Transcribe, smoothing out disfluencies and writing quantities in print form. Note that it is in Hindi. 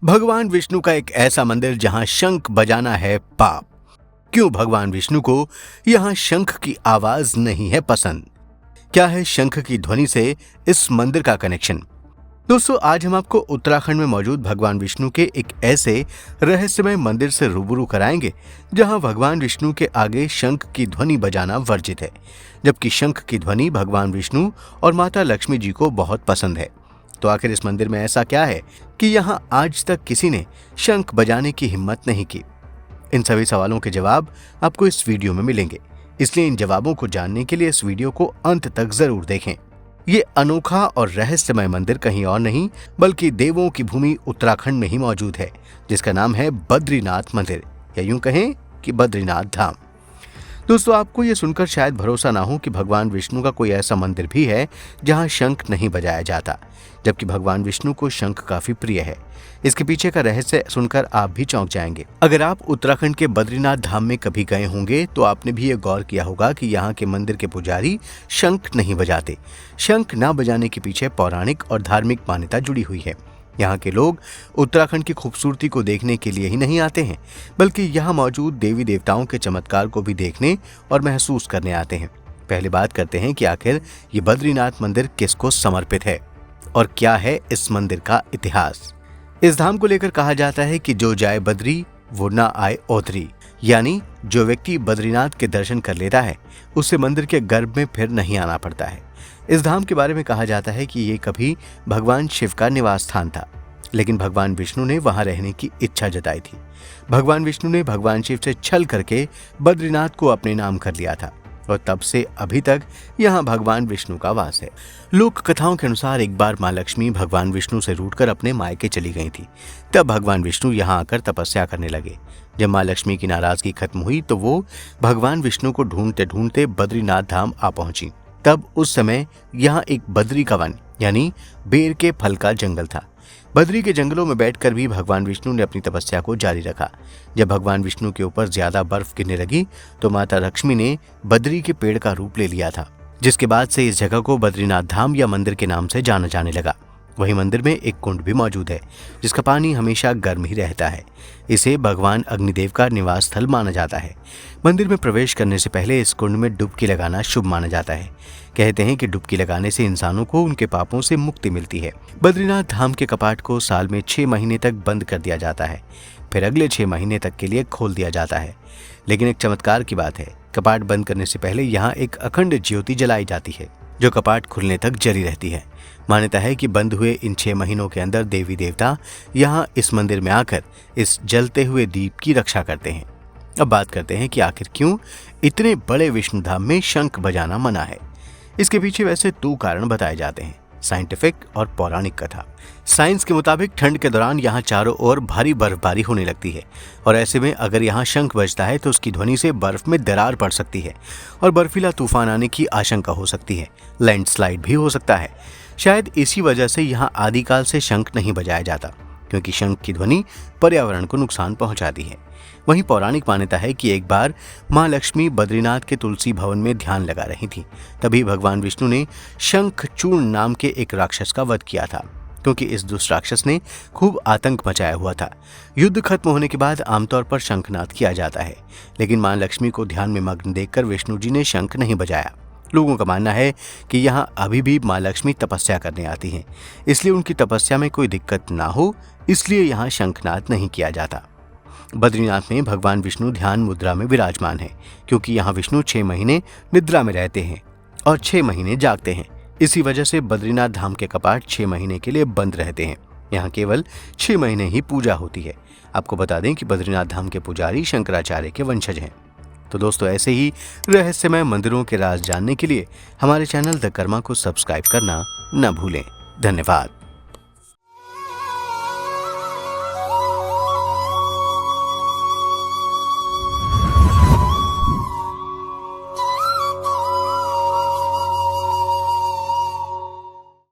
भगवान विष्णु का एक ऐसा मंदिर जहां शंख बजाना है पाप। क्यों भगवान विष्णु को यहां शंख की आवाज नहीं है पसंद? क्या है शंख की ध्वनि से इस मंदिर का कनेक्शन? दोस्तों, आज हम आपको उत्तराखंड में मौजूद भगवान विष्णु के एक ऐसे रहस्यमय मंदिर से रूबरू कराएंगे जहां भगवान विष्णु के आगे शंख की ध्वनि बजाना वर्जित है, जबकि शंख की ध्वनि भगवान विष्णु और माता लक्ष्मी जी को बहुत पसंद है। तो आखिर इस मंदिर में ऐसा क्या है कि यहाँ आज तक किसी ने शंख बजाने की हिम्मत नहीं की? इन सभी सवालों के जवाब आपको इस वीडियो में मिलेंगे, इसलिए इन जवाबों को जानने के लिए इस वीडियो को अंत तक जरूर देखें। ये अनोखा और रहस्यमय मंदिर कहीं और नहीं बल्कि देवों की भूमि उत्तराखंड में ही मौजूद है, जिसका नाम है बद्रीनाथ मंदिर, या यूं कहें कि बद्रीनाथ धाम। दोस्तों, आपको ये सुनकर शायद भरोसा ना हो कि भगवान विष्णु का कोई ऐसा मंदिर भी है जहां शंख नहीं बजाया जाता, जबकि भगवान विष्णु को शंख काफी प्रिय है। इसके पीछे का रहस्य सुनकर आप भी चौंक जाएंगे। अगर आप उत्तराखंड के बद्रीनाथ धाम में कभी गए होंगे तो आपने भी ये गौर किया होगा कि यहाँ के मंदिर के पुजारी शंख नहीं बजाते। शंख न बजाने के पीछे पौराणिक और धार्मिक मान्यता जुड़ी हुई है। यहाँ के लोग उत्तराखंड की खूबसूरती को देखने के लिए ही नहीं आते हैं, बल्कि यहाँ मौजूद देवी देवताओं के चमत्कार को भी देखने और महसूस करने आते हैं। पहले बात करते हैं कि आखिर ये बद्रीनाथ मंदिर किसको समर्पित है और क्या है इस मंदिर का इतिहास। इस धाम को लेकर कहा जाता है कि जो जाए बद्री वो ना आए औधरी, यानी जो व्यक्ति बद्रीनाथ के दर्शन कर लेता है उसे मंदिर के गर्भ में फिर नहीं आना पड़ता है। इस धाम के बारे में कहा जाता है कि ये कभी भगवान शिव का निवास स्थान था, लेकिन भगवान विष्णु ने वहां रहने की इच्छा जताई थी। भगवान विष्णु ने भगवान शिव से छल करके बद्रीनाथ को अपने नाम कर लिया था और तब से अभी तक यहाँ भगवान विष्णु का वास है। लोक कथाओं के अनुसार एक बार माँ लक्ष्मी भगवान विष्णु से रूठकर अपने मायके चली गई थी। तब भगवान विष्णु यहाँ आकर तपस्या करने लगे। जब माँ लक्ष्मी की नाराजगी खत्म हुई तो वो भगवान विष्णु को ढूंढते ढूंढते बद्रीनाथ धाम आ पहुंची। तब उस समय यहाँ एक बद्री का वन यानी बेर के फल का जंगल था। बद्री के जंगलों में बैठकर भी भगवान विष्णु ने अपनी तपस्या को जारी रखा। जब भगवान विष्णु के ऊपर ज्यादा बर्फ गिरने लगी तो माता लक्ष्मी ने बद्री के पेड़ का रूप ले लिया था, जिसके बाद से इस जगह को बद्रीनाथ धाम या मंदिर के नाम से जाना जाने लगा। वहीं मंदिर में एक कुंड भी मौजूद है जिसका पानी हमेशा गर्म ही रहता है। इसे भगवान अग्निदेव का निवास स्थल माना जाता है। मंदिर में प्रवेश करने से पहले इस कुंड में डुबकी लगाना शुभ माना जाता है। कहते हैं कि डुबकी लगाने से इंसानों को उनके पापों से मुक्ति मिलती है। बद्रीनाथ धाम के कपाट को साल में 6 महीने तक बंद कर दिया जाता है, फिर अगले 6 महीने तक के लिए खोल दिया जाता है। लेकिन एक चमत्कार की बात है, कपाट बंद करने से पहले यहाँ एक अखंड ज्योति जलाई जाती है जो कपाट खुलने तक जली रहती है। मान्यता है कि बंद हुए इन 6 महीनों के अंदर देवी देवता यहाँ इस मंदिर में आकर इस जलते हुए दीप की रक्षा करते हैं। अब बात करते हैं कि आखिर क्यों इतने बड़े विष्णु धाम में शंख बजाना मना है। इसके पीछे वैसे 2 कारण बताए जाते हैं, साइंटिफिक और पौराणिक कथा। साइंस के मुताबिक ठंड के दौरान यहाँ चारों ओर भारी बर्फबारी होने लगती है और ऐसे में अगर यहाँ शंख बजता है तो उसकी ध्वनि से बर्फ में दरार पड़ सकती है और बर्फीला तूफान आने की आशंका हो सकती है। लैंडस्लाइड भी हो सकता है। शायद इसी वजह से यहाँ आदिकाल से शंख नहीं बजाया जाता, क्योंकि शंख की ध्वनि पर्यावरण को नुकसान पहुंचाती है। वहीं पौराणिक मान्यता है कि एक बार माँ लक्ष्मी बद्रीनाथ के तुलसी भवन में ध्यान लगा रही थी। तभी भगवान विष्णु ने शंखचूर्ण नाम के एक राक्षस का वध किया था, क्योंकि इस दुष्ट राक्षस ने खूब आतंक मचाया हुआ था। युद्ध खत्म होने के बाद आमतौर पर शंखनाद किया जाता है, लेकिन माँ लक्ष्मी को ध्यान में मग्न देखकर विष्णु जी ने शंख नहीं बजाया। लोगों का मानना है कि यहाँ अभी भी माँ लक्ष्मी तपस्या करने आती हैं, इसलिए उनकी तपस्या में कोई दिक्कत ना हो, इसलिए यहाँ शंखनाद नहीं किया जाता। बद्रीनाथ में भगवान विष्णु ध्यान मुद्रा में विराजमान है, क्योंकि यहाँ विष्णु 6 महीने निद्रा में रहते हैं और 6 महीने जागते हैं। इसी वजह से बद्रीनाथ धाम के कपाट 6 महीने के लिए बंद रहते हैं। यहाँ केवल 6 महीने ही पूजा होती है। आपको बता दें कि बद्रीनाथ धाम के पुजारी शंकराचार्य के वंशज हैं। तो दोस्तों, ऐसे ही रहस्यमय मंदिरों के राज जानने के लिए हमारे चैनल द कर्मा को सब्सक्राइब करना न भूलें। धन्यवाद।